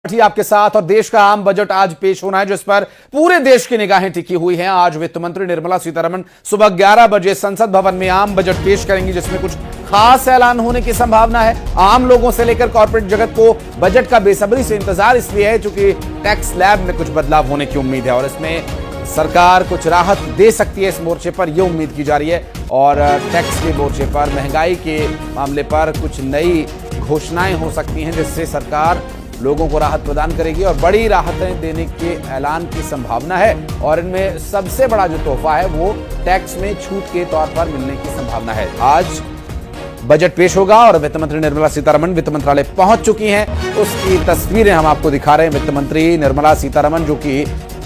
आपके साथ और देश का आम बजट आज पेश होना है जिस पर पूरे देश की निगाहें टिकी हुई हैं। आज वित्त मंत्री निर्मला सीतारमण सुबह 11 बजे संसद भवन में आम बजट पेश करेंगी जिसमें कुछ खास ऐलान होने की संभावना है। आम लोगों से लेकर कॉर्पोरेट जगत को बजट का बेसब्री से इंतजार इसलिए है क्योंकि टैक्स स्लैब में कुछ बदलाव होने की उम्मीद है और इसमें सरकार कुछ राहत दे सकती है। इस मोर्चे पर यह उम्मीद की जा रही है और टैक्स के मोर्चे पर महंगाई के मामले पर कुछ नई घोषणाएं हो सकती हैं जिससे सरकार लोगों को राहत प्रदान करेगी और बड़ी राहतें देने के ऐलान की संभावना है। और इनमें सबसे बड़ा जो तोहफा है वो टैक्स में छूट के तौर पर मिलने की संभावना है। आज बजट पेश होगा और वित्त मंत्री निर्मला सीतारमण वित्त मंत्रालय पहुंच चुकी हैं। उसकी तस्वीरें हम आपको दिखा रहे हैं। वित्त मंत्री निर्मला सीतारमण जो कि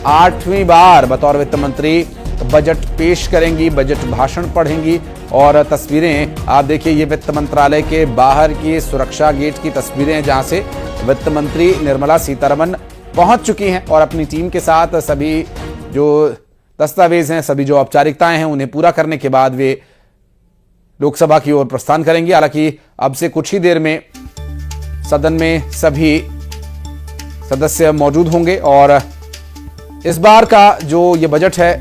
8वीं बार बतौर वित्त मंत्री बजट पेश करेंगी, बजट भाषण पढ़ेंगी और तस्वीरें आप देखिए। ये वित्त मंत्रालय के बाहर की सुरक्षा गेट की तस्वीरें हैं जहां से वित्त मंत्री निर्मला सीतारमण पहुंच चुकी हैं और अपनी टीम के साथ सभी जो दस्तावेज हैं, सभी जो औपचारिकताएं हैं उन्हें पूरा करने के बाद वे लोकसभा की ओर प्रस्थान करेंगी। हालांकि अब से कुछ ही देर में सदन में सभी सदस्य मौजूद होंगे और इस बार का जो ये बजट है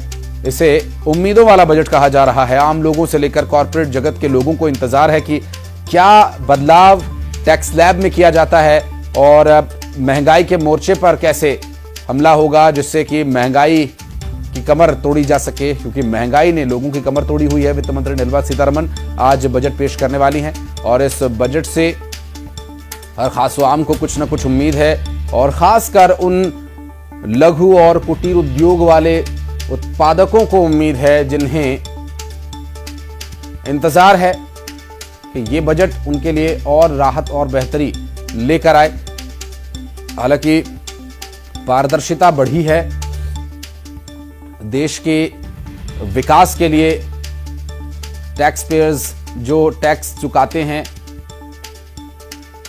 इसे उम्मीदों वाला बजट कहा जा रहा है। आम लोगों से लेकर कॉर्पोरेट जगत के लोगों को इंतजार है कि क्या बदलाव टैक्स स्लैब में किया जाता है और महंगाई के मोर्चे पर कैसे हमला होगा जिससे कि महंगाई की कमर तोड़ी जा सके, क्योंकि महंगाई ने लोगों की कमर तोड़ी हुई है। वित्त मंत्री निर्मला सीतारमण आज बजट पेश करने वाली हैं और इस बजट से हर खास आम को कुछ न कुछ उम्मीद है और खासकर उन लघु और कुटीर उद्योग वाले उत्पादकों को उम्मीद है जिन्हें इंतजार है कि ये बजट उनके लिए और राहत और बेहतरी लेकर आए। हालांकि पारदर्शिता बढ़ी है, देश के विकास के लिए टैक्स पेयर्स जो टैक्स चुकाते हैं,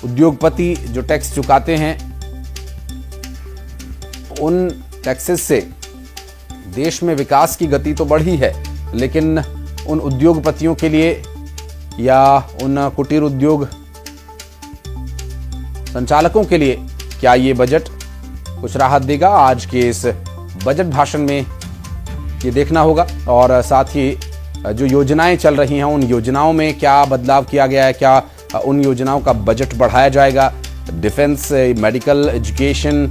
उद्योगपति जो टैक्स चुकाते हैं, उन टैक्सेस से देश में विकास की गति तो बढ़ी है, लेकिन उन उद्योगपतियों के लिए या उन कुटीर उद्योग संचालकों के लिए क्या ये बजट कुछ राहत देगा? आज के इस बजट भाषण में ये देखना होगा और साथ ही जो योजनाएं चल रही हैं उन योजनाओं में क्या बदलाव किया गया है, क्या उन योजनाओं का बजट बढ़ाया जाएगा। डिफेंस, मेडिकल, एजुकेशन,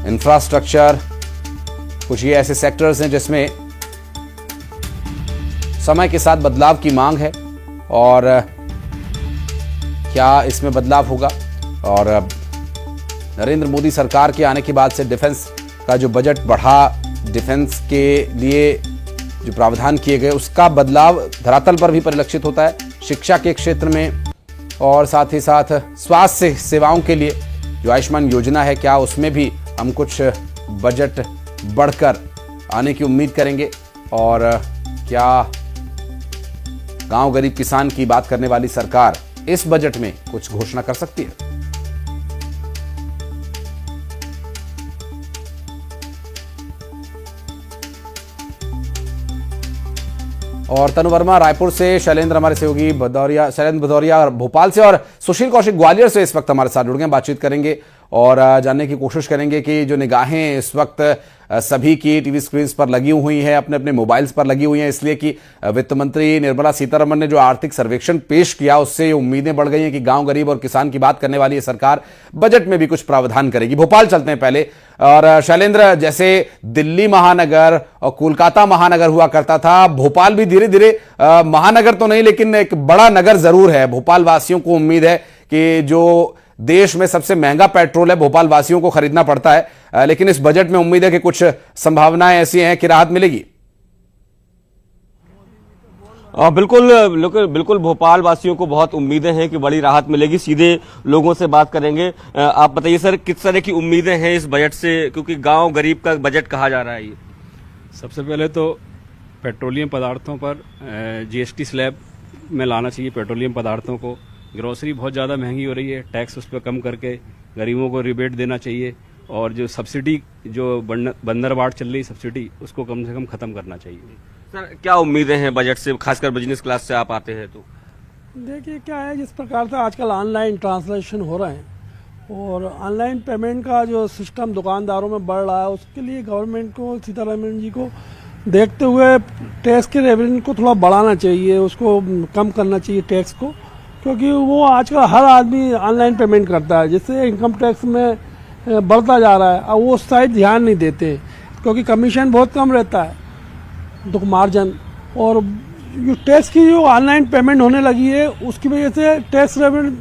इंफ्रास्ट्रक्चर, कुछ ये ऐसे सेक्टर्स हैं जिसमें समय के साथ बदलाव की मांग है और क्या इसमें बदलाव होगा। और नरेंद्र मोदी सरकार के आने के बाद से डिफेंस का जो बजट बढ़ा, डिफेंस के लिए जो प्रावधान किए गए उसका बदलाव धरातल पर भी परिलक्षित होता है। शिक्षा के क्षेत्र में और साथ ही साथ स्वास्थ्य सेवाओं के लिए जो आयुष्मान योजना है, क्या उसमें भी हम कुछ बजट बढ़कर आने की उम्मीद करेंगे और क्या गांव गरीब किसान की बात करने वाली सरकार इस बजट में कुछ घोषणा कर सकती है? और तनु वर्मा रायपुर से, शैलेंद्र हमारे सहयोगी शैलेंद्र भदौरिया भोपाल से और सुशील कौशिक ग्वालियर से इस वक्त हमारे साथ जुड़ गए। बातचीत करेंगे और जानने की कोशिश करेंगे कि जो निगाहें इस वक्त सभी की टीवी स्क्रीन पर लगी हुई हैं, अपने अपने मोबाइल्स पर लगी हुई हैं, इसलिए कि वित्त मंत्री निर्मला सीतारमण ने जो आर्थिक सर्वेक्षण पेश किया उससे ये उम्मीदें बढ़ गई हैं कि गांव गरीब और किसान की बात करने वाली ये सरकार बजट में भी कुछ प्रावधान करेगी। भोपाल चलते हैं पहले। और शैलेंद्र, जैसे दिल्ली महानगर और कोलकाता महानगर हुआ करता था, भोपाल भी धीरे धीरे महानगर तो नहीं लेकिन एक बड़ा नगर जरूर है। भोपाल वासियों को उम्मीद है कि जो देश में सबसे महंगा पेट्रोल है भोपाल वासियों को खरीदना पड़ता है, लेकिन इस बजट में उम्मीद है कि कुछ संभावनाएं ऐसी हैं कि राहत मिलेगी। बिल्कुल भोपाल वासियों को बहुत उम्मीदें हैं कि बड़ी राहत मिलेगी। सीधे लोगों से बात करेंगे। आप बताइए सर, किस तरह की उम्मीदें हैं इस बजट से, क्योंकि गांव गरीब का बजट कहा जा रहा है ये? सबसे पहले तो पेट्रोलियम पदार्थों पर जीएसटी स्लैब में लाना चाहिए। पेट्रोलियम पदार्थों को, ग्रोसरी बहुत ज़्यादा महंगी हो रही है, टैक्स उस पर कम करके गरीबों को रिबेट देना चाहिए और जो सब्सिडी, जो बंदरबाट चल रही सब्सिडी, उसको कम से कम ख़त्म करना चाहिए। सर, क्या उम्मीदें हैं बजट से, खासकर बिजनेस क्लास से आप आते हैं तो? देखिए क्या है, जिस प्रकार से आजकल ऑनलाइन ट्रांसलेशन हो रहे हैं और ऑनलाइन पेमेंट का जो सिस्टम दुकानदारों में बढ़ रहा है, उसके लिए गवर्नमेंट को, सीतारमण जी को देखते हुए टैक्स के रेवेन्यू को थोड़ा बढ़ाना चाहिए, उसको कम करना चाहिए टैक्स को, क्योंकि वो आजकल हर आदमी ऑनलाइन पेमेंट करता है, जिससे इनकम टैक्स में बढ़ता जा रहा है। अब वो उस साइड ध्यान नहीं देते क्योंकि कमीशन बहुत कम रहता है, तो मार्जिन, और जो टैक्स की जो ऑनलाइन पेमेंट होने लगी है उसकी वजह से टैक्स रेवेन्यू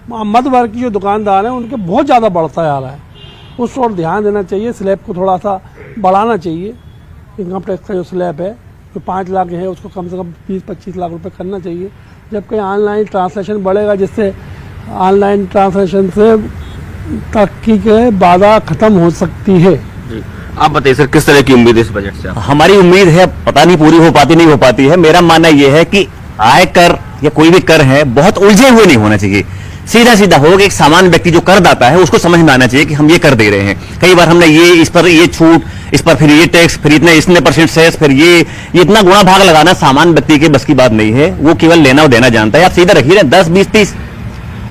मध्य वर्ग की जो दुकानदार हैं उनके बहुत ज़्यादा बढ़ता जा रहा है। उस और ध्यान देना चाहिए, स्लैब को थोड़ा सा बढ़ाना चाहिए। इनकम टैक्स का जो स्लैब है जो 5 लाख है उसको कम से कम 20-25 लाख रुपए करना चाहिए, जबकि ऑनलाइन ट्रांसलेशन बढ़ेगा, जिससे ऑनलाइन ट्रांसलेशन से तरक्की के बाधा खत्म हो सकती है। आप बताइए सर, किस तरह की उम्मीद है इस बजट से? हमारी उम्मीद है, पता नहीं पूरी हो पाती नहीं हो पाती है। मेरा मानना यह है कि आय कर या कोई भी कर है बहुत उलझे हुए नहीं होना चाहिए, सीधा सीधा हो कि एक सामान्य व्यक्ति जो करदाता है उसको समझ में आना चाहिए कि हम ये कर दे रहे हैं। कई बार हमने ये इस पर ये छूट, इस पर फिर ये टैक्स, फिर इतने परसेंट सेस, फिर ये इतना गुणा भाग लगाना सामान्य व्यक्ति के बस की बात नहीं है। वो केवल लेना और देना जानता है। आप सीधा रखिए 10, 20, 30,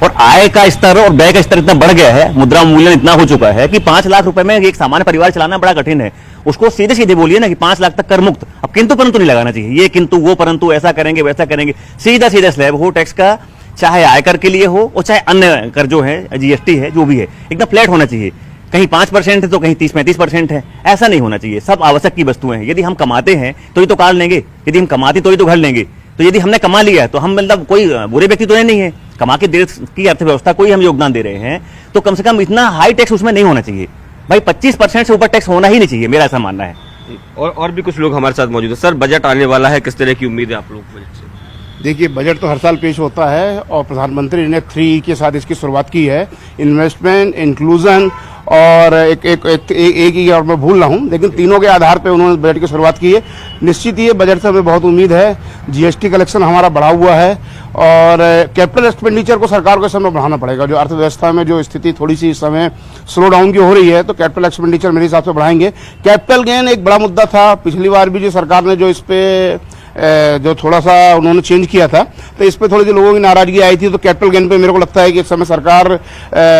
और आय का स्तर और व्यय का स्तर इतना बढ़ गया है, मुद्रा मूल्य इतना हो चुका है कि 5 लाख रुपए में एक सामान्य परिवार चलाना बड़ा कठिन है। उसको सीधे सीधे बोलिए ना कि 5 लाख तक कर मुक्त। अब किंतु परंतु नहीं लगाना चाहिए, ये किंतु वो परंतु, ऐसा करेंगे वैसा करेंगे। सीधा सीधा स्लैब हो टैक्स का, चाहे आयकर के लिए हो और चाहे अन्य कर जो है, जीएसटी है, जो भी है, एकदम फ्लैट होना चाहिए। कहीं 5% है तो कहीं 30-35% है, ऐसा नहीं होना चाहिए। सब आवश्यक की वस्तुएं हैं। यदि हम कमाते हैं तो ही तो कार लेंगे, यदि हम कमाते तो ही तो घर लेंगे। तो यदि हमने कमा लिया है तो हम मतलब कोई बुरे व्यक्ति तो नहीं है, कमा के देश की अर्थव्यवस्था को ही हम योगदान दे रहे हैं, तो कम से कम इतना हाई टैक्स उसमें नहीं होना चाहिए भाई। 25% से ऊपर टैक्स होना ही नहीं चाहिए, मेरा ऐसा मानना है। और भी कुछ लोग हमारे साथ मौजूद है। सर, बजट आने वाला है, किस तरह की उम्मीद है आप लोग बजट से? देखिए, बजट तो हर साल पेश होता है और प्रधानमंत्री ने 3E के साथ इसकी शुरुआत की है, इन्वेस्टमेंट, इंक्लूजन और एक ही और मैं भूल रहा हूँ, लेकिन तीनों के आधार पर उन्होंने बजट की शुरुआत की है। निश्चित ये बजट से हमें बहुत उम्मीद है। जीएसटी कलेक्शन हमारा बढ़ा हुआ है और कैपिटल एक्सपेंडिचर को सरकार को इस समय बढ़ाना पड़ेगा। जो अर्थव्यवस्था में जो स्थिति थोड़ी सी इस समय स्लो डाउन की हो रही है, तो कैपिटल एक्सपेंडिचर मेरे हिसाब से बढ़ाएंगे। कैपिटल गेन एक बड़ा मुद्दा था, पिछली बार भी जो सरकार ने जो इस पे जो थोड़ा सा उन्होंने चेंज किया था, तो इस पे थोड़ी सी लोगों की नाराजगी आई थी। तो कैपिटल गेन पे मेरे को लगता है कि इस समय सरकार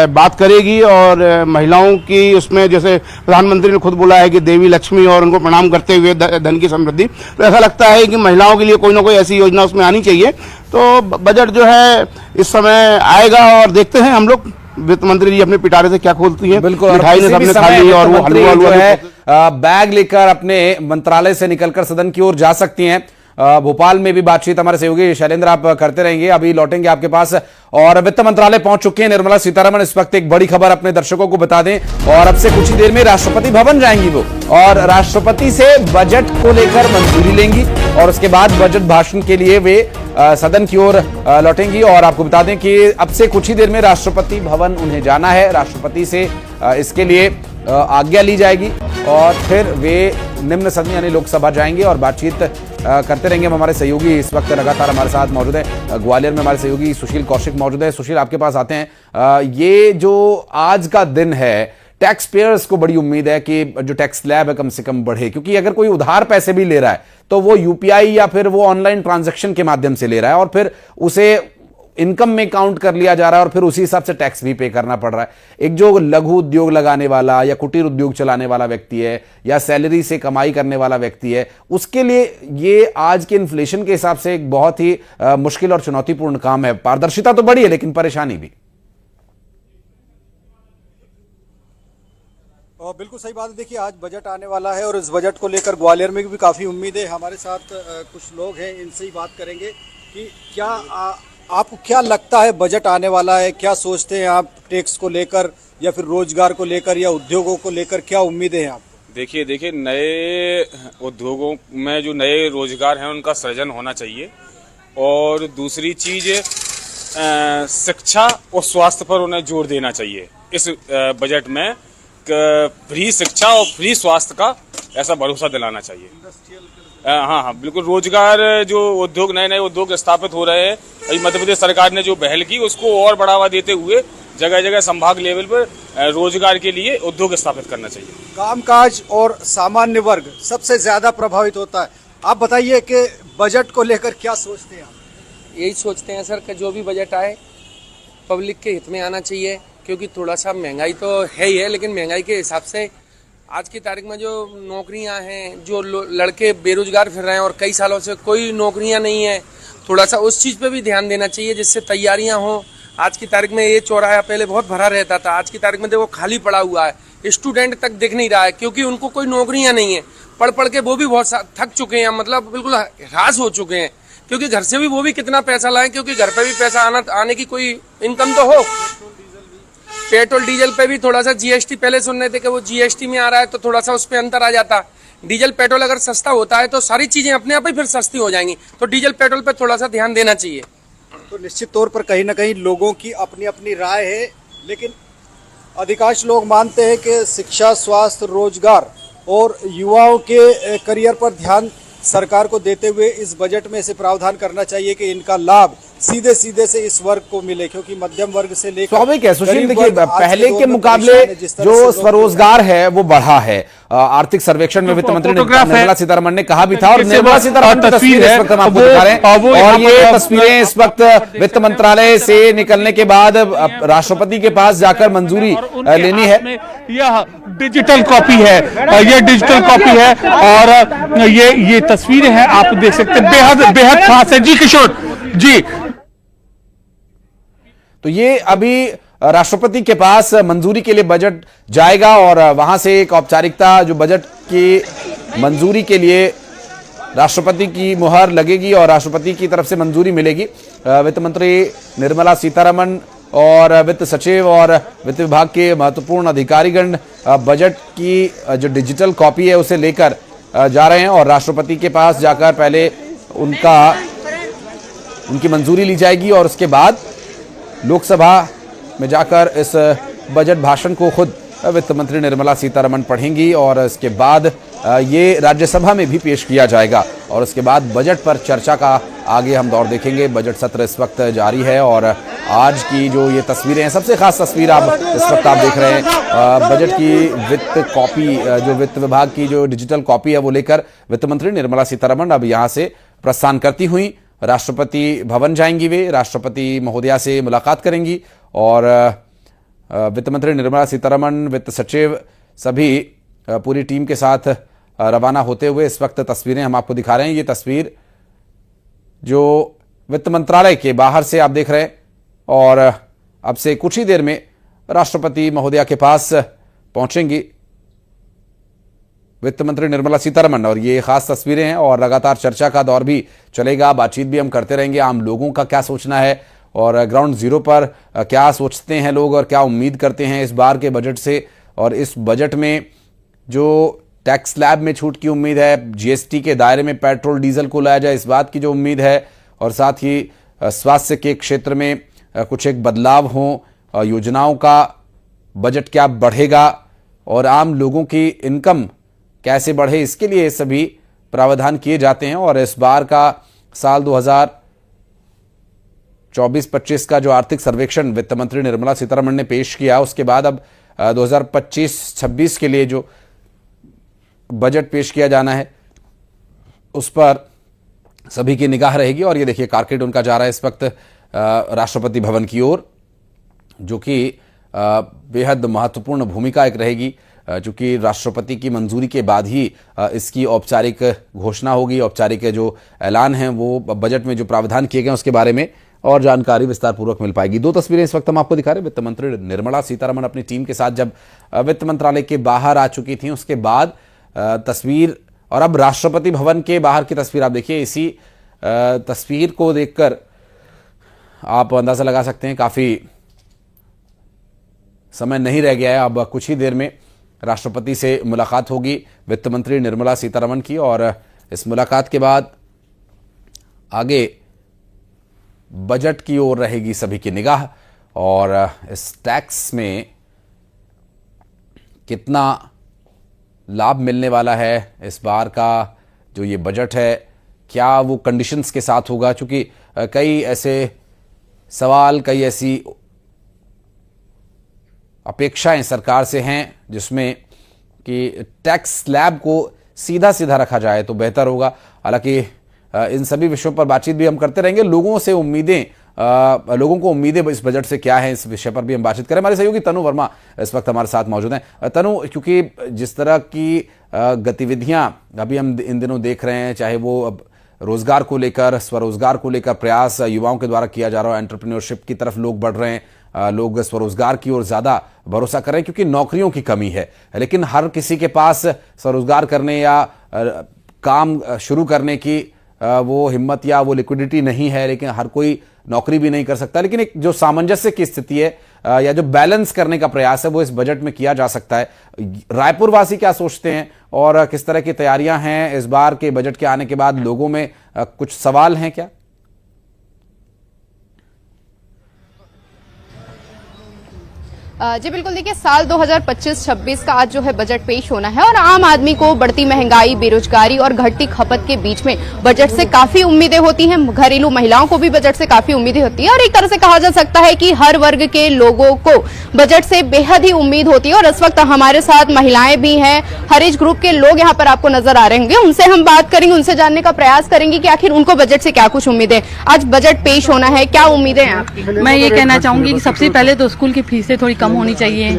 बात करेगी और महिलाओं की उसमें, जैसे प्रधानमंत्री ने खुद बोला है कि देवी लक्ष्मी और उनको प्रणाम करते हुए धन की समृद्धि, तो ऐसा लगता है कि महिलाओं के लिए कोई ना कोई ऐसी योजना उसमें आनी चाहिए। तो बजट जो है इस समय आएगा और देखते हैं हम लोग वित्त मंत्री जी अपने पिटारे से क्या खोलती हैं। बिल्कुल, मिठाई ने सबने खा ली और वो हलवा जो है बैग लेकर अपने मंत्रालय से निकलकर सदन की ओर जा सकती हैं। भोपाल में भी बातचीत हमारे सहयोगी शैलेंद्र आप करते रहेंगे, अभी लौटेंगे आपके पास। और वित्त मंत्रालय पहुंच चुके हैं निर्मला सीतारमण। इस वक्त एक बड़ी खबर अपने दर्शकों को बता दें, और अब से कुछ ही देर में राष्ट्रपति भवन जाएंगी वो, और राष्ट्रपति से बजट को लेकर मंजूरी लेंगी और उसके बाद बजट भाषण के लिए वे सदन की ओर लौटेंगी। और आपको बता दें कि अब से कुछ ही देर में राष्ट्रपति भवन उन्हें जाना है। राष्ट्रपति से इसके लिए आज्ञा ली जाएगी और फिर वे निम्न सदन यानी लोकसभा जाएंगे और बातचीत करते रहेंगे। हमारे सहयोगी इस वक्त लगातार हमारे साथ मौजूद है, ग्वालियर में हमारे सहयोगी सुशील कौशिक मौजूद है। सुशील, आपके पास आते हैं। ये जो आज का दिन है, टैक्स पेयर्स को बड़ी उम्मीद है कि जो टैक्स स्लैब है कम से कम बढ़े, क्योंकि अगर कोई उधार पैसे भी ले रहा है तो वो यूपीआई या फिर वो ऑनलाइन ट्रांजैक्शन के माध्यम से ले रहा है और फिर उसे इनकम में काउंट कर लिया जा रहा है और फिर उसी हिसाब से टैक्स भी पे करना पड़ रहा है। एक जो लघु उद्योग लगाने वाला या कुटीर उद्योग चलाने वाला व्यक्ति है या सैलरी से कमाई करने वाला व्यक्ति है, उसके लिए ये आज के इन्फ्लेशन के हिसाब से एक बहुत ही मुश्किल और चुनौतीपूर्ण काम है। पारदर्शिता तो बड़ी है लेकिन परेशानी भी। बिल्कुल सही बात है। देखिए, आज बजट आने वाला है और इस बजट को लेकर ग्वालियर में भी काफ़ी उम्मीद है। हमारे साथ कुछ लोग हैं, इनसे ही बात करेंगे कि क्या आपको क्या लगता है बजट आने वाला है, क्या सोचते हैं आप टैक्स को लेकर या फिर रोजगार को लेकर या उद्योगों को लेकर, क्या उम्मीदें हैं आपको? देखिए नए उद्योगों में जो नए रोजगार हैं उनका सृजन होना चाहिए, और दूसरी चीज शिक्षा और स्वास्थ्य पर उन्हें जोर देना चाहिए। इस बजट में फ्री शिक्षा और फ्री स्वास्थ्य का ऐसा भरोसा दिलाना चाहिए। हाँ, बिल्कुल। रोजगार जो उद्योग, नए नए उद्योग स्थापित हो रहे हैं, अभी मध्य प्रदेश सरकार ने जो पहल की उसको और बढ़ावा देते हुए जगह जगह संभाग लेवल पर रोजगार के लिए उद्योग स्थापित करना चाहिए। कामकाज और सामान्य वर्ग सबसे ज्यादा प्रभावित होता है। आप बताइए कि बजट को लेकर क्या सोचते हैं आप? यही सोचते हैं सर कि जो भी बजट आए पब्लिक के हित में आना चाहिए, क्योंकि थोड़ा सा महंगाई तो है ही है, लेकिन महंगाई के हिसाब से आज की तारीख में जो नौकरियां हैं, जो लड़के बेरोजगार फिर रहे हैं और कई सालों से कोई नौकरियां नहीं है, थोड़ा सा उस चीज़ पे भी ध्यान देना चाहिए जिससे तैयारियां हो। आज की तारीख में ये चौराहा पहले बहुत भरा रहता था, आज की तारीख में देखो खाली पड़ा हुआ है, स्टूडेंट तक दिख नहीं रहा है क्योंकि उनको कोई नौकरियां नहीं है। पढ़ पढ़ के वो भी बहुत थक चुके हैं, मतलब बिल्कुल हरास हो चुके हैं, क्योंकि घर से भी वो भी कितना पैसा लाएं, क्योंकि घर पे भी पैसा आने की कोई इनकम तो हो। पेट्रोल डीजल पे भी थोड़ा सा जीएसटी, पहले सुन रहे थे कि वो जीएसटी में आ रहा है तो थोड़ा सा उस पर अंतर आ जाता। डीजल पेट्रोल अगर सस्ता होता है तो सारी चीजें अपने आप ही फिर सस्ती हो जाएंगी, तो डीजल पेट्रोल पे थोड़ा सा ध्यान देना चाहिए। तो निश्चित तौर पर कहीं ना कहीं लोगों की अपनी अपनी राय है, लेकिन अधिकांश लोग मानते हैं कि शिक्षा, स्वास्थ्य, रोजगार और युवाओं के करियर पर ध्यान सरकार को देते हुए इस बजट में से प्रावधान करना चाहिए कि इनका लाभ सीधे सीधे से इस वर्ग को मिले, क्योंकि मध्यम वर्ग से लेकर स्वाभाविक है सुशील। देखिए पहले के मुकाबले जो स्वरोजगार है वो बढ़ा है। आर्थिक सर्वेक्षण में वित्त मंत्री निर्मला सीतारमण ने कहा भी था, और निर्मला सीतारमण की तस्वीर इस वक्त हम आपको दिखा रहे हैं, और ये तस्वीरें इस वक्त वित्त मंत्रालय से निकलने के बाद राष्ट्रपति के पास जाकर मंजूरी लेनी है। यह डिजिटल कॉपी है, ये डिजिटल कॉपी है, और ये तस्वीरें हैं, आप देख सकते हैं, बेहद बेहद खास है। जी किशोर जी, तो ये अभी राष्ट्रपति के पास मंजूरी के लिए बजट जाएगा, और वहां से एक औपचारिकता जो बजट की मंजूरी के लिए राष्ट्रपति की मुहर लगेगी और राष्ट्रपति की तरफ से मंजूरी मिलेगी। वित्त मंत्री निर्मला सीतारमण और वित्त सचिव और वित्त विभाग के महत्वपूर्ण अधिकारीगण बजट की जो डिजिटल कॉपी है उसे लेकर जा रहे हैं, और राष्ट्रपति के पास जाकर पहले उनकी मंजूरी ली जाएगी, और उसके बाद लोकसभा में जाकर इस बजट भाषण को खुद वित्त मंत्री निर्मला सीतारमण पढ़ेंगी, और इसके बाद ये राज्यसभा में भी पेश किया जाएगा, और उसके बाद बजट पर चर्चा का आगे हम दौर देखेंगे। बजट सत्र इस वक्त जारी है, और आज की जो ये तस्वीरें हैं, सबसे खास तस्वीर आप इस वक्त आप देख रहे हैं, बजट की वित्त कॉपी, जो वित्त विभाग की जो डिजिटल कॉपी है वो लेकर वित्त मंत्री निर्मला सीतारमण अब यहाँ से प्रस्थान करती हुई राष्ट्रपति भवन जाएंगी। वे राष्ट्रपति महोदया से मुलाकात करेंगी, और वित्त मंत्री निर्मला सीतारमण, वित्त सचिव सभी पूरी टीम के साथ रवाना होते हुए इस वक्त तस्वीरें हम आपको दिखा रहे हैं। ये तस्वीर जो वित्त मंत्रालय के बाहर से आप देख रहे हैं, और अब से कुछ ही देर में राष्ट्रपति महोदया के पास पहुंचेंगी वित्त मंत्री निर्मला सीतारमण, और ये खास तस्वीरें हैं, और लगातार चर्चा का दौर भी चलेगा, बातचीत भी हम करते रहेंगे। आम लोगों का क्या सोचना है और ग्राउंड जीरो पर क्या सोचते हैं लोग और क्या उम्मीद करते हैं इस बार के बजट से, और इस बजट में जो टैक्स स्लैब में छूट की उम्मीद है, जीएसटी के दायरे में पेट्रोल डीजल को लाया जाए इस बात की जो उम्मीद है, और साथ ही स्वास्थ्य के क्षेत्र में कुछ एक बदलाव हो, योजनाओं का बजट क्या बढ़ेगा और आम लोगों की इनकम कैसे बढ़े, इसके लिए सभी प्रावधान किए जाते हैं। और इस बार का साल 2024-25 का जो आर्थिक सर्वेक्षण वित्त मंत्री निर्मला सीतारमण ने पेश किया, उसके बाद अब 2025-26 के लिए जो बजट पेश किया जाना है उस पर सभी की निगाह रहेगी। और ये देखिए कारकेड उनका जा रहा है इस वक्त राष्ट्रपति भवन की ओर, जो कि बेहद महत्वपूर्ण भूमिका एक रहेगी, चूंकि राष्ट्रपति की मंजूरी के बाद ही इसकी औपचारिक घोषणा होगी। औपचारिक जो ऐलान है वो बजट में जो प्रावधान किए गए उसके बारे में और जानकारी विस्तार पूर्वक मिल पाएगी। दो तस्वीरें इस वक्त हम आपको दिखा रहे हैं। वित्त मंत्री निर्मला सीतारमण अपनी टीम के साथ जब वित्त मंत्रालय के बाहर आ चुकी थी, उसके बाद तस्वीर, और अब राष्ट्रपति भवन के बाहर की तस्वीर आप देखिए। इसी तस्वीर को देखकर आप अंदाजा लगा सकते हैं काफी समय नहीं रह गया है, अब कुछ ही देर में राष्ट्रपति से मुलाकात होगी वित्त मंत्री निर्मला सीतारमण की, और इस मुलाकात के बाद आगे बजट की ओर रहेगी सभी की निगाह, और इस टैक्स में कितना लाभ मिलने वाला है, इस बार का जो ये बजट है क्या वो कंडीशंस के साथ होगा, क्योंकि कई ऐसे सवाल, कई ऐसी अपेक्षाएं सरकार से हैं जिसमें कि टैक्स स्लैब को सीधा सीधा रखा जाए तो बेहतर होगा। हालांकि इन सभी विषयों पर बातचीत भी हम करते रहेंगे, लोगों से उम्मीदें लोगों को उम्मीदें इस बजट से क्या है, इस विषय पर भी हम बातचीत करें। हमारे सहयोगी तनु वर्मा इस वक्त हमारे साथ मौजूद हैं। तनु, क्योंकि जिस तरह की गतिविधियां अभी हम इन दिनों देख रहे हैं, चाहे वो अब रोजगार को लेकर, स्वरोजगार को लेकर प्रयास युवाओं के द्वारा किया जा रहा है, एंटरप्रेन्योरशिप की तरफ लोग बढ़ रहे हैं, लोग स्वरोजगार की ओर ज्यादा भरोसा कर रहे हैं क्योंकि नौकरियों की कमी है। लेकिन हर किसी के पास स्वरोजगार करने या काम शुरू करने की वो हिम्मत या वो लिक्विडिटी नहीं है, लेकिन हर कोई नौकरी भी नहीं कर सकता। लेकिन एक जो सामंजस्य की स्थिति है या जो बैलेंस करने का प्रयास है वो इस बजट में किया जा सकता है। रायपुर वासी क्या सोचते हैं और किस तरह की तैयारियां हैं इस बार के बजट के आने के बाद? लोगों में कुछ सवाल हैं क्या? जी बिल्कुल, देखिए साल 2025-26 का आज जो है बजट पेश होना है और आम आदमी को बढ़ती महंगाई, बेरोजगारी और घटती खपत के बीच में बजट से काफी उम्मीदें होती हैं। घरेलू महिलाओं को भी बजट से काफी उम्मीदें होती है और एक तरह से कहा जा सकता है कि हर वर्ग के लोगों को बजट से बेहद ही उम्मीद होती है। और इस वक्त हमारे साथ महिलाएं भी हैं, हर एज ग्रुप के लोग यहाँ पर आपको नजर आ रहे होंगे। उनसे हम बात करेंगे, उनसे जानने का प्रयास करेंगे कि आखिर उनको बजट से क्या कुछ उम्मीदें। आज बजट पेश होना है, क्या उम्मीदें हैं आपकी? मैं ये कहना चाहूंगी कि सबसे पहले तो स्कूल की फीसें थोड़ी कम होनी चाहिए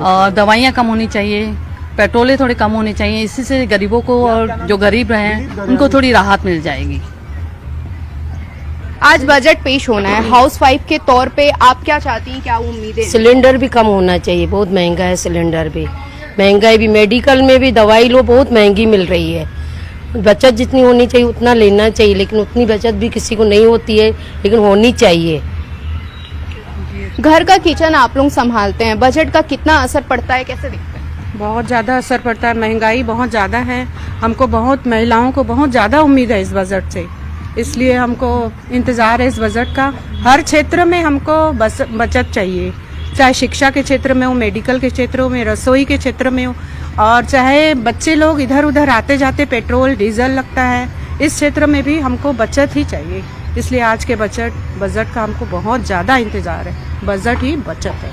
और दवाइयाँ कम होनी चाहिए, पेट्रोलें थोड़े कम होने चाहिए। इसी से गरीबों को और जो गरीब हैं उनको थोड़ी राहत मिल जाएगी। आज बजट पेश होना है, हाउसवाइफ के तौर पे आप क्या चाहती हैं, क्या उम्मीदें? सिलेंडर भी कम होना चाहिए, बहुत महंगा है सिलेंडर भी, महंगाई भी, मेडिकल में भी दवाई लो बहुत महंगी मिल रही है। बचत जितनी होनी चाहिए उतना लेना चाहिए, लेकिन उतनी बचत भी किसी को नहीं होती है, लेकिन होनी चाहिए। घर का किचन आप लोग संभालते हैं, बजट का कितना असर पड़ता है, कैसे दिखता है? बहुत ज़्यादा असर पड़ता है, महंगाई बहुत ज़्यादा है। हमको बहुत, महिलाओं को बहुत ज़्यादा उम्मीद है इस बजट से, इसलिए हमको इंतज़ार है इस बजट का। हर क्षेत्र में हमको बचत चाहिए, चाहे शिक्षा के क्षेत्र में हो, मेडिकल के क्षेत्रों में, रसोई के क्षेत्र में हो, और चाहे बच्चे लोग इधर उधर आते जाते पेट्रोल डीजल लगता है, इस क्षेत्र में भी हमको बचत ही चाहिए। इसलिए आज के बजट का हमको बहुत ज़्यादा इंतजार है, बजट ही बचत है।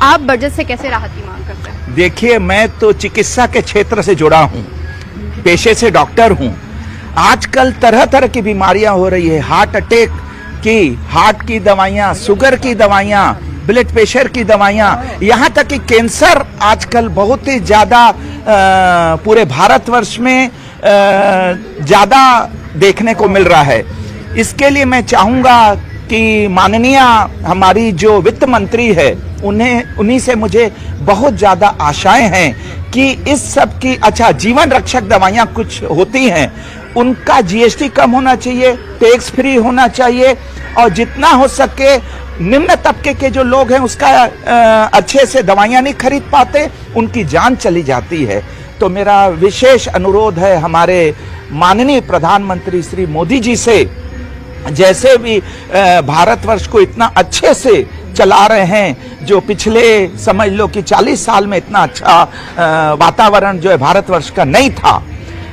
आप बजट से कैसे राहत की मांग करते हैं? देखिए, मैं तो चिकित्सा के क्षेत्र से जुड़ा हूँ, पेशे से डॉक्टर हूँ। आजकल तरह तरह की बीमारियां हो रही है, हार्ट अटैक की, हार्ट की दवाइयाँ, शुगर की दवाइयाँ, ब्लड प्रेशर की दवाइयाँ, यहाँ तक कि कैंसर आजकल बहुत ही ज़्यादा पूरे भारतवर्ष में ज़्यादा देखने को मिल रहा है। इसके लिए मैं चाहूँगा कि माननीय हमारी जो वित्त मंत्री है उन्हीं से मुझे बहुत ज़्यादा आशाएं हैं कि इस सब की, अच्छा जीवन रक्षक दवाइयाँ कुछ होती हैं उनका जीएसटी कम होना चाहिए, टैक्स फ्री होना चाहिए, और जितना हो सके निम्न तबके के जो लोग हैं उसका अच्छे से दवाइयाँ नहीं खरीद पाते, उनकी जान चली जाती है। तो मेरा विशेष अनुरोध है हमारे माननीय प्रधानमंत्री श्री मोदी जी से, जैसे भी भारतवर्ष को इतना अच्छे से चला रहे हैं, जो पिछले समझ लो कि 40 साल में इतना अच्छा वातावरण जो है भारतवर्ष का नहीं था,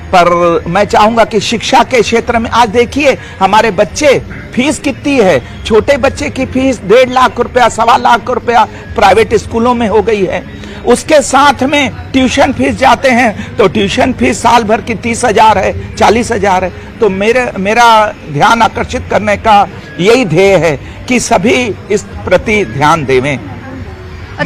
पर मैं चाहूँगा कि शिक्षा के क्षेत्र में आज देखिए हमारे बच्चे, फीस कितनी है, छोटे बच्चे की फीस 1.5 लाख रुपया, 1.25 लाख रुपया प्राइवेट स्कूलों में हो गई है। उसके साथ में ट्यूशन फीस जाते हैं तो ट्यूशन फीस साल भर की 30,000 है, 40,000 है। तो मेरा ध्यान आकर्षित करने का यही ध्येय है कि सभी इस प्रति ध्यान देवें।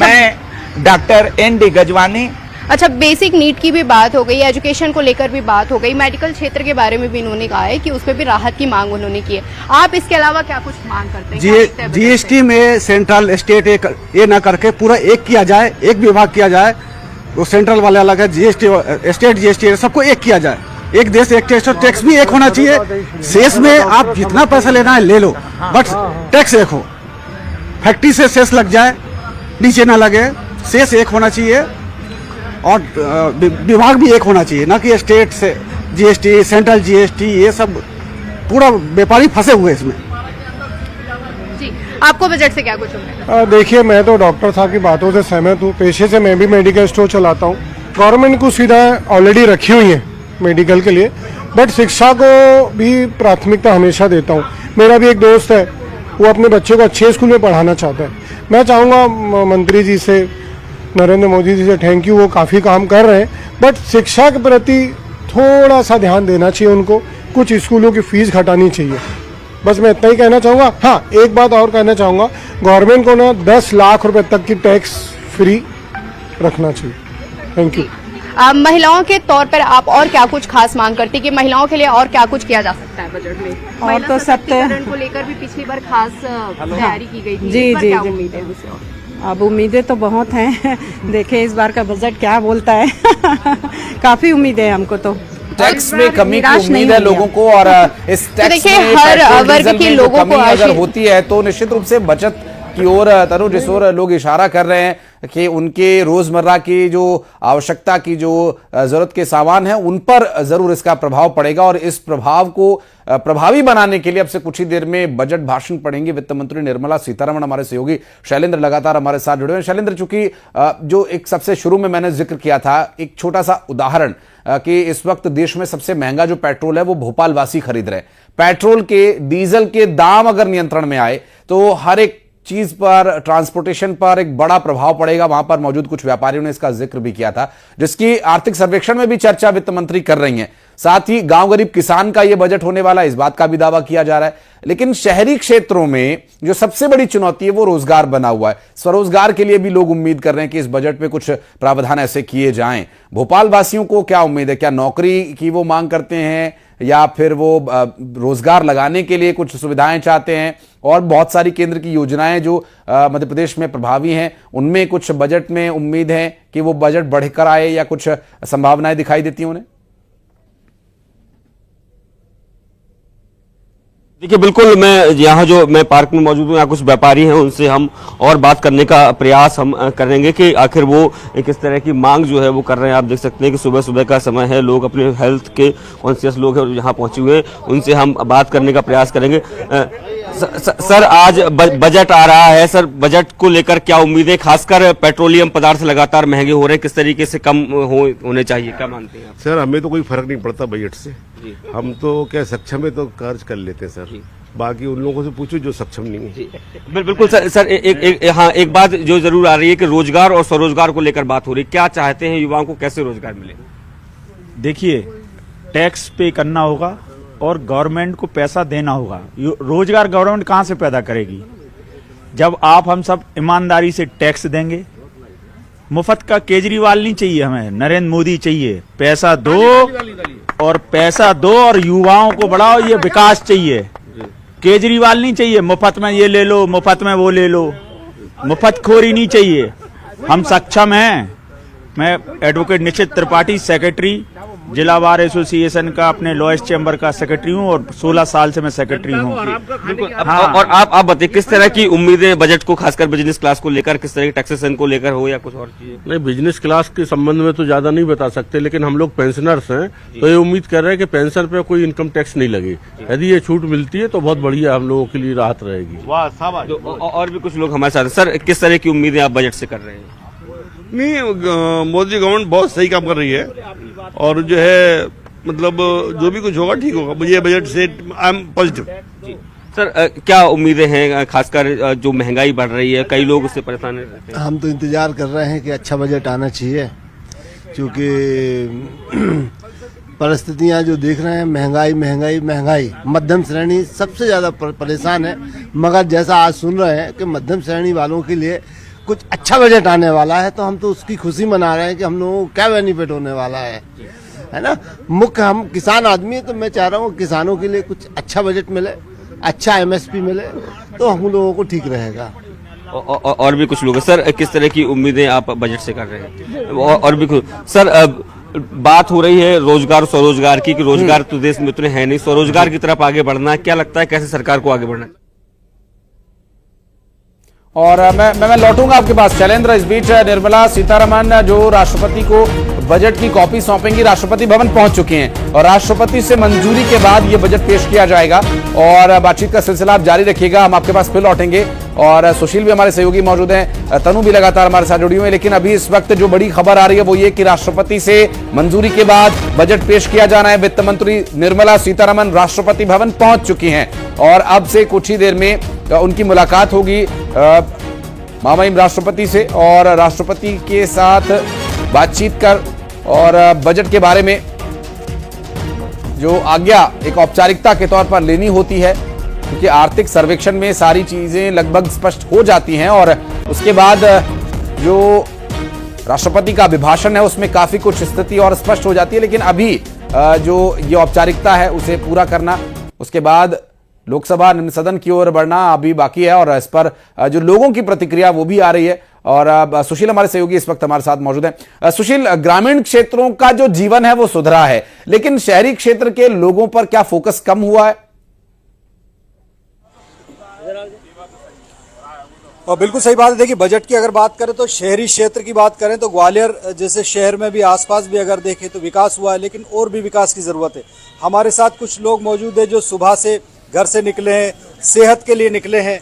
मैं डॉक्टर ND गजवानी। अच्छा, बेसिक नीड की भी बात हो गई, एजुकेशन को लेकर भी बात हो गई, मेडिकल क्षेत्र के बारे में भी इन्होंने कहा है कि उस पर भी राहत की मांग उन्होंने की है। आप इसके अलावा क्या कुछ मांग करते हैं? जीएसटी में सेंट्रल स्टेट ये ना करके पूरा एक किया जाए, एक विभाग किया जाए, वो सेंट्रल वाले अलग है, जीएसटी स्टेट जीएसटी सबको एक किया जाए। एक देश एक टैक्स, टैक्स भी एक होना चाहिए। शेष में आप जितना पैसा लेना है ले लो, बट टैक्स एक हो, फैक्ट्री से शेष लग जाए, नीचे ना लगे, शेष एक होना चाहिए, और विभाग भी एक होना चाहिए, ना कि स्टेट से जीएसटी, सेंट्रल जीएसटी, ये सब पूरा व्यापारी फंसे हुए इसमें। जी, आपको बजट से क्या कुछ उम्मीद है? देखिए, मैं तो डॉक्टर साहब की बातों से सहमत हूँ। पेशे से मैं भी मेडिकल स्टोर चलाता हूँ। गवर्नमेंट को सुविधाएं ऑलरेडी रखी हुई हैं मेडिकल के लिए, बट शिक्षा को भी प्राथमिकता हमेशा देता हूँ। मेरा भी एक दोस्त है, वो अपने बच्चों को अच्छे स्कूल में पढ़ाना चाहता है। मैं चाहूँगा मंत्री जी से, नरेंद्र मोदी जी से थैंक यू, वो काफ़ी काम कर रहे हैं, बट शिक्षा के प्रति थोड़ा सा ध्यान देना चाहिए उनको। कुछ स्कूलों की फीस घटानी चाहिए, बस मैं इतना ही कहना चाहूँगा। हाँ, एक बात और कहना चाहूँगा, गवर्नमेंट को ना 10 लाख रुपए तक की टैक्स फ्री रखना चाहिए। Thank you. महिलाओं के तौर पर आप और क्या कुछ खास मांग करती कि महिलाओं के लिए और क्या कुछ किया जा सकता है बजट में? और तो सब को लेकर भी पिछली बार खास तैयारी की गई थी। जी जी जी। उम्मीद है उसे? अब उम्मीदें तो बहुत हैं। देखिए इस बार का बजट क्या बोलता है। काफी उम्मीदें हैं हमको तो। टैक्स में कमी की उम्मीद है लोगों को, और इस टैक्स में हर वर्ग के लोगों को अगर होती है तो निश्चित रूप से बचत की ओर तनु, जिस ओर लोग इशारा कर रहे हैं कि उनके रोजमर्रा की जो आवश्यकता की जो जरूरत के सामान है उन पर जरूर इसका प्रभाव पड़ेगा। और इस प्रभाव को प्रभावी बनाने के लिए अब से कुछ ही देर में बजट भाषण पढ़ेंगे वित्त मंत्री निर्मला सीतारमण। हमारे सहयोगी शैलेंद्र लगातार हमारे साथ जुड़े हैं। शैलेंद्र, चूंकि जो एक सबसे शुरू में मैंने जिक्र किया था, एक छोटा सा उदाहरण कि इस वक्त देश में सबसे महंगा जो पेट्रोल है वो भोपाल वासी खरीद रहे हैं। पेट्रोल के, डीजल के दाम अगर नियंत्रण में आए तो हर एक चीज पर, ट्रांसपोर्टेशन पर एक बड़ा प्रभाव पड़ेगा। वहां पर मौजूद कुछ व्यापारियों ने इसका जिक्र भी किया था, जिसकी आर्थिक सर्वेक्षण में भी चर्चा वित्त मंत्री कर रही हैं। साथ ही गांव गरीब किसान का यह बजट होने वाला, इस बात का भी दावा किया जा रहा है। लेकिन शहरी क्षेत्रों में जो सबसे बड़ी चुनौती है वो रोजगार बना हुआ है। स्वरोजगार के लिए भी लोग उम्मीद कर रहे हैं कि इस बजट में कुछ प्रावधान ऐसे किए जाएं। भोपाल वासियों को क्या उम्मीद है? क्या नौकरी की वो मांग करते हैं या फिर वो रोजगार लगाने के लिए कुछ सुविधाएं चाहते हैं? और बहुत सारी केंद्र की योजनाएं जो मध्य प्रदेश में प्रभावी हैं, उनमें कुछ बजट में उम्मीद है कि वो बजट बढ़कर आए या कुछ संभावनाएं दिखाई देती हैं उन्हें? देखिए, बिल्कुल, मैं पार्क में मौजूद हूँ, यहाँ कुछ व्यापारी हैं, उनसे हम और बात करने का प्रयास हम करेंगे कि आखिर वो किस तरह की मांग जो है वो कर रहे हैं। आप देख सकते हैं कि सुबह सुबह का समय है, लोग अपने हेल्थ के कॉन्शियस लोग हैं और यहाँ पहुंचे हुए हैं, उनसे हम बात करने का प्रयास करेंगे। सर, आज बजट आ रहा है, सर बजट को लेकर क्या उम्मीदें? खासकर पेट्रोलियम पदार्थ लगातार महंगे हो रहे हैं, किस तरीके से कम होने चाहिए, क्या मानते हैं आप? सर, हमें तो कोई फर्क नहीं पड़ता बजट से। हम तो क्या सक्षम है तो कार्य कर लेते हैं सर, बाकी उन लोगों से पूछो जो सक्षम नहीं है। बिल्कुल सर, एक बात जो जरूर आ रही है कि रोजगार और स्वरोजगार को लेकर बात हो रही है। क्या चाहते हैं युवाओं को, कैसे रोजगार मिले? देखिए, टैक्स पे करना होगा और गवर्नमेंट को पैसा देना होगा। रोजगार गवर्नमेंट कहाँ से पैदा करेगी? जब आप हम सब ईमानदारी से टैक्स देंगे। मुफ्त का केजरीवाल नहीं चाहिए हमें, नरेंद्र मोदी चाहिए। पैसा दो और युवाओं को बढ़ाओ, ये विकास चाहिए। केजरीवाल नहीं चाहिए, मुफ्त में ये ले लो, मुफ्त में वो ले लो, मुफ्तखोरी नहीं चाहिए। हम सक्षम हैं। मैं एडवोकेट निश्चित त्रिपाठी, सेक्रेटरी जिला बार एसोसिएशन का, अपने लॉयर्स चैम्बर का सेक्रेटरी हूं और 16 साल से मैं सेक्रेटरी हूं। और आप बताइए किस तरह की उम्मीदें बजट को, खासकर बिजनेस क्लास को लेकर, किस तरह की टैक्सेशन को लेकर हो या कुछ और चीजें? नहीं, बिजनेस क्लास के संबंध में तो ज्यादा नहीं बता सकते, लेकिन हम लोग पेंशनर्स हैं तो ये उम्मीद कर रहे हैं कि पेंशन पे कोई इनकम टैक्स नहीं लगे। यदि ये छूट मिलती है तो बहुत बढ़िया, हम लोगों के लिए राहत रहेगी। और भी कुछ लोग हमारे साथ। सर, किस तरह की उम्मीदें आप बजट से कर रहे हैं? नहीं, मोदी गवर्नमेंट बहुत सही काम कर रही है और जो है मतलब जो भी कुछ होगा ठीक होगा। मुझे बजट से आई एम पॉजिटिव। सर, क्या उम्मीदें हैं? खासकर जो महंगाई बढ़ रही है, कई लोग उससे परेशान रहते हैं। हम तो इंतजार कर रहे हैं कि अच्छा बजट आना चाहिए, क्योंकि परिस्थितियां जो देख रहे हैं, महंगाई, मध्यम श्रेणी सबसे ज्यादा परेशान है। मगर जैसा आज सुन रहे हैं कि मध्यम श्रेणी वालों के लिए कुछ अच्छा बजट आने वाला है, तो हम तो उसकी खुशी मना रहे हैं कि हम लोगों को क्या बेनिफिट होने वाला है ना। मुख्य हम किसान आदमी है, तो मैं चाह रहा हूँ किसानों के लिए कुछ अच्छा बजट मिले, अच्छा एमएसपी मिले, तो हम लोगों को ठीक रहेगा। और भी कुछ लोग। सर, किस तरह की उम्मीदें आप बजट से कर रहे हैं? और भी कुछ। सर, बात हो रही है रोजगार स्वरोजगार की, कि रोजगार तो देश में उतने है नहीं, स्वरोजगार की तरफ आगे बढ़ना है। क्या लगता है कैसे सरकार को आगे बढ़ना है? और मैं लौटूंगा आपके पास शैलेंद्र। इस बीच निर्मला सीतारमण जो राष्ट्रपति को बजट की कॉपी सौंपेंगी, राष्ट्रपति भवन पहुंच चुके हैं और राष्ट्रपति से मंजूरी के बाद यह बजट पेश किया जाएगा। और बातचीत का सिलसिला आप जारी रखिएगा, हम आपके पास फिर लौटेंगे। और सुशील भी हमारे सहयोगी मौजूद हैं, तनु भी लगातार हमारे साथ जुड़ी हुई है। लेकिन अभी इस वक्त जो बड़ी खबर आ रही है वो ये कि राष्ट्रपति से मंजूरी के बाद बजट पेश किया जाना है। वित्त मंत्री निर्मला सीतारमण राष्ट्रपति भवन पहुंच चुकी हैं और अब से कुछ ही देर में उनकी मुलाकात होगी महामहिम राष्ट्रपति से और राष्ट्रपति के साथ बातचीत कर और बजट के बारे में जो आज्ञा एक औपचारिकता के तौर पर लेनी होती है क्योंकि आर्थिक सर्वेक्षण में सारी चीजें लगभग स्पष्ट हो जाती हैं और उसके बाद जो राष्ट्रपति का अभिभाषण है उसमें काफी कुछ स्थिति और स्पष्ट हो जाती है। लेकिन अभी जो ये औपचारिकता है उसे पूरा करना, उसके बाद लोकसभा निम्न सदन की ओर बढ़ना अभी बाकी है और इस पर जो लोगों की प्रतिक्रिया वो भी आ रही है। और सुशील हमारे सहयोगी इस वक्त हमारे साथ मौजूद हैं। सुशील, ग्रामीण क्षेत्रों का जो जीवन है वो सुधरा है, लेकिन शहरी क्षेत्र के लोगों पर क्या फोकस कम हुआ है? और बिल्कुल सही बात है। देखिए, बजट की अगर बात करें तो शहरी क्षेत्र की बात करें तो ग्वालियर जैसे शहर में भी आसपास भी अगर देखें तो विकास हुआ है, लेकिन और भी विकास की जरूरत है। हमारे साथ कुछ लोग मौजूद है जो सुबह से घर से निकले हैं, सेहत के लिए निकले हैं।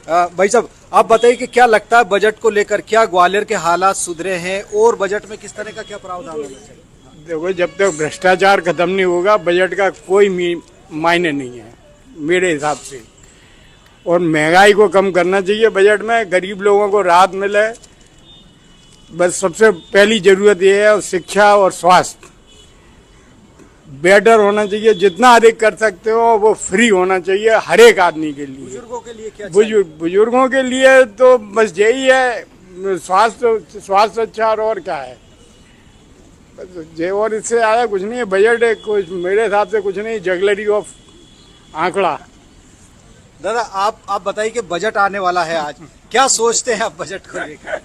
भाई साहब, आप बताइए कि क्या लगता है बजट को लेकर, क्या ग्वालियर के हालात सुधरे हैं और बजट में किस तरह का क्या प्रावधान होना चाहिए? देखो, जब तक भ्रष्टाचार खत्म नहीं होगा बजट का कोई मायने नहीं है मेरे हिसाब से। और महंगाई को कम करना चाहिए बजट में, गरीब लोगों को राहत मिले, बस सबसे पहली जरूरत ये है। शिक्षा और स्वास्थ्य बेटर होना चाहिए, जितना अधिक कर सकते हो वो फ्री होना चाहिए हर एक आदमी के लिए। बुजुर्गों के लिए क्या? बुजुर्गों के लिए तो बस यही है, स्वास्थ्य अच्छा और क्या है, बस और इससे आया कुछ नहीं है। बजट है कुछ मेरे हिसाब से कुछ नहीं, जगलरी ऑफ आंकड़ा। दादा, आप बताइए कि बजट आने वाला है आज, क्या सोचते हैं आप बजट को लेकर?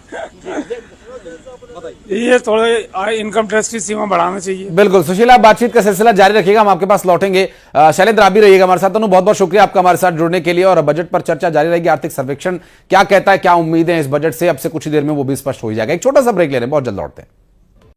ये थोड़े इनकम टैक्स की सीमा बढ़ाना चाहिए। बिल्कुल सुशील, आप बातचीत का सिलसिला जारी रखिएगा, हम आपके पास लौटेंगे। शैलेंद्र, आप भी रहिएगा हमारे साथ। बहुत बहुत शुक्रिया आपका हमारे साथ जुड़ने के लिए। और बजट पर चर्चा जारी रहेगी। आर्थिक सर्वेक्षण क्या कहता है, क्या उम्मीदें इस बजट से, अब से कुछ ही देर में वो भी स्पष्ट हो जाएगा। एक छोटा सा ब्रेक ले रहे हैं, बहुत जल्द लौटते हैं।